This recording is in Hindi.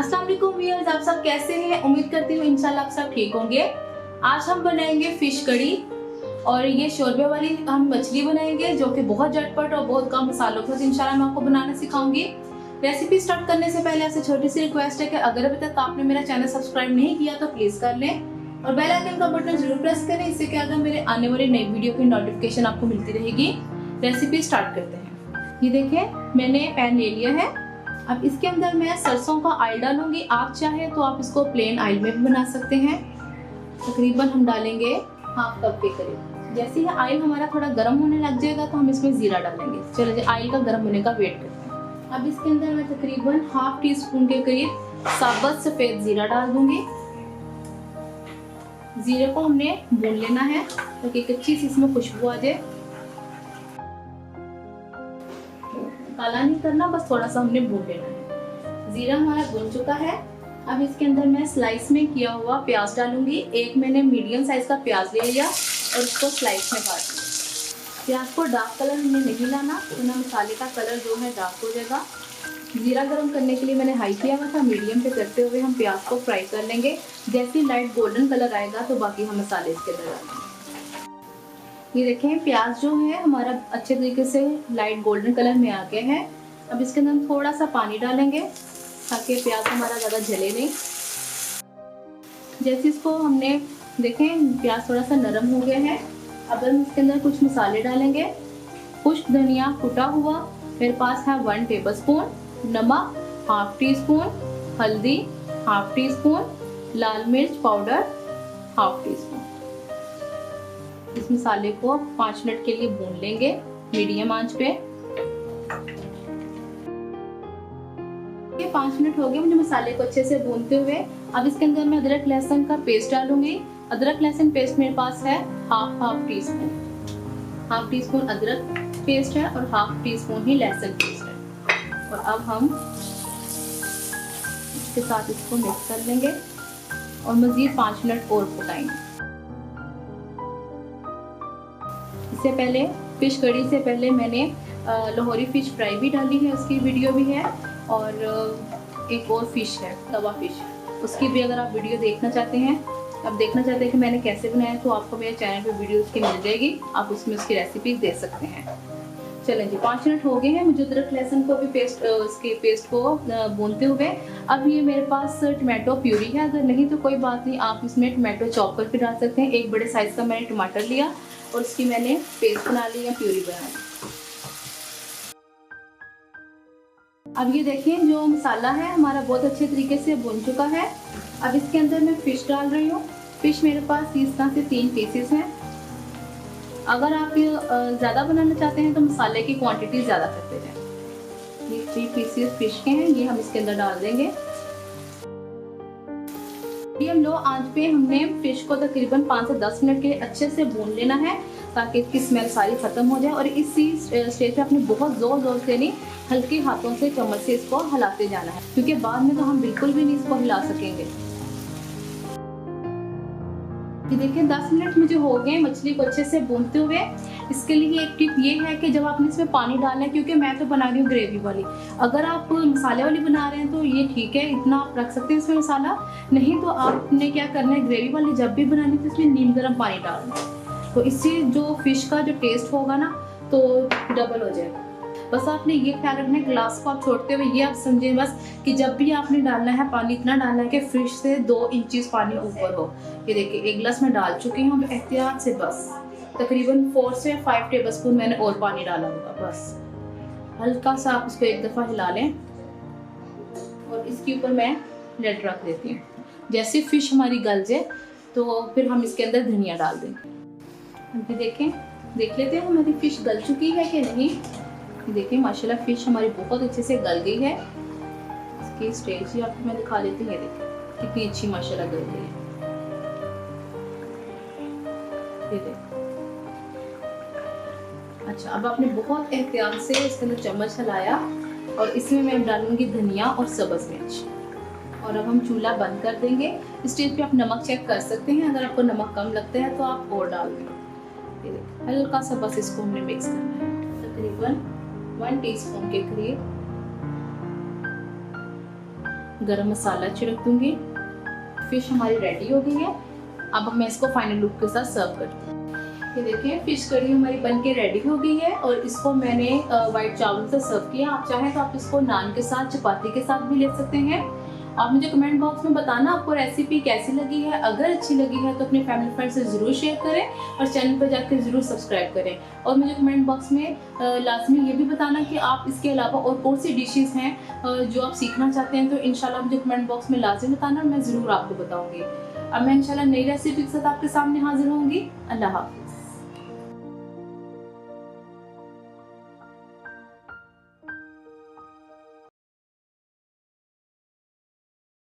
अस्सलाम वालेकुम व्यूअर्स, आप सब कैसे हैं? उम्मीद करती हूँ इंशाल्लाह आप सब ठीक होंगे। आज हम बनाएंगे फिश कड़ी और ये शोरबे वाली हम मछली बनाएंगे जो कि बहुत झटपट और बहुत कम मसालों के साथ इंशाल्लाह मैं आपको बनाना सिखाऊंगी। रेसिपी स्टार्ट करने से पहले आपसे छोटी सी रिक्वेस्ट है कि अगर अभी तक आपने मेरा चैनल सब्सक्राइब नहीं किया तो प्लीज कर लें और बेल आइकन का बटन जरूर प्रेस करें। इससे क्या होगा, मेरे आने वाली नई वीडियो की नोटिफिकेशन आपको मिलती रहेगी। रेसिपी स्टार्ट करते हैं। ये देखिए मैंने पैन ले लिया है। अब इसके अंदर मैं सरसों का ऑयल डालूंगी। आप चाहे तो आप इसको प्लेन ऑयल में भी बना सकते हैं। तकरीबन हम डालेंगे हाफ कप के करीब। जैसे ही ऑयल हमारा थोड़ा गर्म होने लग जाएगा तो हम इसमें जीरा डालेंगे। चलिए ऑयल का गर्म होने का वेट करते हैं। अब इसके अंदर मैं तकरीबन हाफ टी स्पून के करीब साबुत सफेद जीरा डाल दूंगी। जीरे को हमने भून लेना है ताकि एक अच्छी सी इसमें खुशबू आ जाए। काला नहीं करना, बस थोड़ा सा हमने भून लेना है। जीरा हमारा भून चुका है। अब इसके अंदर मैं स्लाइस में किया हुआ प्याज डालूंगी। एक मैंने मीडियम साइज का प्याज ले लिया और उसको स्लाइस में काट लिया। प्याज को डार्क कलर हमने नहीं लाना, वरना मसाले का कलर जो है डार्क हो जाएगा। जीरा गर्म करने के लिए मैंने हाई किया हुआ था। मीडियम पे करते हुए हम प्याज को फ्राई कर लेंगे। जैसे ही लाइट गोल्डन कलर आएगा तो बाकी हम मसाले इसके अंदर डालेंगे। ये देखें प्याज जो है हमारा अच्छे तरीके से लाइट गोल्डन कलर में आ गया है। अब इसके अंदर हम थोड़ा सा पानी डालेंगे ताकि प्याज हमारा ज़्यादा जले नहीं। जैसे इसको हमने देखें प्याज थोड़ा सा नरम हो गया है। अब हम इसके अंदर कुछ मसाले डालेंगे। खुश्क धनिया कुटा हुआ मेरे पास है 1 टेबलस्पून, नमक हाफ टी स्पून, हल्दी हाफ टी स्पून, लाल मिर्च पाउडर हाफ टी स्पून। इस मसाले को 5 मिनट के लिए भून लेंगे मीडियम आंच पे। 5 मिनट हो गए मुझे मसाले को अच्छे से भूनते हुए। अब इसके अंदर मैं अदरक लहसुन का पेस्ट डालूंगी। अदरक लहसुन पेस्ट मेरे पास है half tea spoon. Half tea spoon अदरक पेस्ट है और हाफ टी स्पून ही लहसुन पेस्ट है। और अब हम इसके साथ इसको मिक्स कर लेंगे और मजीद 5 मिनट और पकाएंगे। इससे पहले फिश कड़ी से पहले मैंने लाहौरी फिश फ्राई भी डाली है, उसकी वीडियो भी है। और एक और फिश है तवा फिश, उसकी भी अगर आप वीडियो देखना चाहते हैं, अब देखना चाहते हैं कि मैंने कैसे बनाया, तो आपको मेरे चैनल पे वीडियो उसकी मिल जाएगी। आप उसमें उसकी रेसिपी देख सकते हैं। चलें जी 5 मिनट हो गए हैं मुझे अदरक लहसुन को भी उसके पेस्ट को भूनते हुए। अब ये मेरे पास टमाटो प्यूरी है। अगर नहीं तो कोई बात नहीं, आप इसमें टमाटो चॉपर भी डाल सकते हैं। एक बड़े साइज का मैंने टमाटर लिया और उसकी मैंने पेस्ट बना ली या प्यूरी बना ली। अब ये देखें जो मसाला है हमारा बहुत अच्छे तरीके से भून चुका है। अब इसके अंदर मैं फिश डाल रही हूँ। फिश मेरे पास इस तरह से 3 पीसेस हैं। अगर आप ये ज़्यादा बनाना चाहते हैं तो मसाले की क्वांटिटी ज़्यादा करते जाएं। ये 3 पीसेस फिश के हैं, ये हम इसके अंदर डाल देंगे। मीडियम लो आंच पे हमने फिश को तकरीबन 5 से 10 मिनट के लिए अच्छे से भून लेना है ताकि इसकी स्मेल सारी खत्म हो जाए। और इसी स्टेज पे अपने बहुत जोर से नहीं, हल्के हाथों से चम्मच से इसको हिलाते जाना है, क्योंकि बाद में तो हम बिल्कुल भी नहीं इसको हिला सकेंगे। ये देखिए 10 मिनट मुझे हो गए मछली को अच्छे से भूनते हुए। इसके लिए एक टिप ये है कि जब आपने इसमें पानी डालना है, क्योंकि मैं तो बना रही हूँ ग्रेवी वाली, अगर आप मसाले वाली बना रहे हैं तो ये ठीक है, इतना आप रख सकते हैं इसमें मसाला। नहीं तो आपने क्या करना है, ग्रेवी वाली जब भी बनानी है तो इसमें नीम गर्म पानी डालना है। तो इससे जो फिश का जो टेस्ट होगा ना तो डबल हो जाएगा। बस आपने ये ख्याल रखना है, ग्लास को आप छोड़ते हुए ये आप समझें बस कि जब भी आपने डालना है पानी इतना डालना है कि फिश से 2 इंचेस पानी ऊपर हो। ये देखिए 1 गिलास में डाल चुकी हूँ। एहतियात से बस तकरीबन 4 से 5 टेबलस्पून मैंने और पानी डाला होगा। बस हल्का सा आप इसको एक दफ़ा हिला लें और इसके ऊपर मैं लिड रख देती हूँ। जैसे फिश हमारी गल जाए तो फिर हम इसके अंदर धनिया डाल देंगे। अभी देख लेते हैं हमारी फिश गल चुकी है कि नहीं। देखिए माशाल्लाह फिश हमारी बहुत अच्छे से गल गई है। इसकी स्टेज ही आपको मैं दिखा देती हूँ। देखिए कितनी अच्छी माशाल्लाह गल गई है। ये देखिए। अच्छा अब आपने बहुत एहतियात से इसके अंदर चम्मच हिलाया और इसमें मैं डालूंगी धनिया और सब्ज़ मिर्च। और अब हम चूल्हा बंद कर देंगे। इस स्टेज पे आप नमक चेक कर सकते हैं। अगर आपको नमक कम लगता है तो आप और डाल दें। हल्का सा बस इसको हमने मिक्स करना है, तकरीबन 1 टीस्पून के करीब। गरम मसाला छिड़क दूंगी। फिश हमारी रेडी हो गई है। अब मैं इसको फाइनल लुक के साथ सर्व करती हूँ। ये देखिए फिश करी हमारी बन के रेडी हो गई है और इसको मैंने वाइट चावल से सर्व किया। आप चाहें तो आप इसको नान के साथ, चपाती के साथ भी ले सकते हैं। आप मुझे कमेंट बॉक्स में बताना आपको रेसिपी कैसी लगी है। अगर अच्छी लगी है तो अपने फैमिली फ्रेंड से ज़रूर शेयर करें और चैनल पर जाकर ज़रूर सब्सक्राइब करें। और मुझे कमेंट बॉक्स में लाजमी ये भी बताना कि आप इसके अलावा और कौन सी डिशेज़ हैं जो आप सीखना चाहते हैं। तो इंशाल्लाह मुझे कमेंट बॉक्स में लाजमी बताना, मैं ज़रूर आपको बताऊँगी। अब मैं इंशाल्लाह नई रेसिपी के साथ आपके सामने हाजिर होंगी। अल्लाह हाफ़िज़।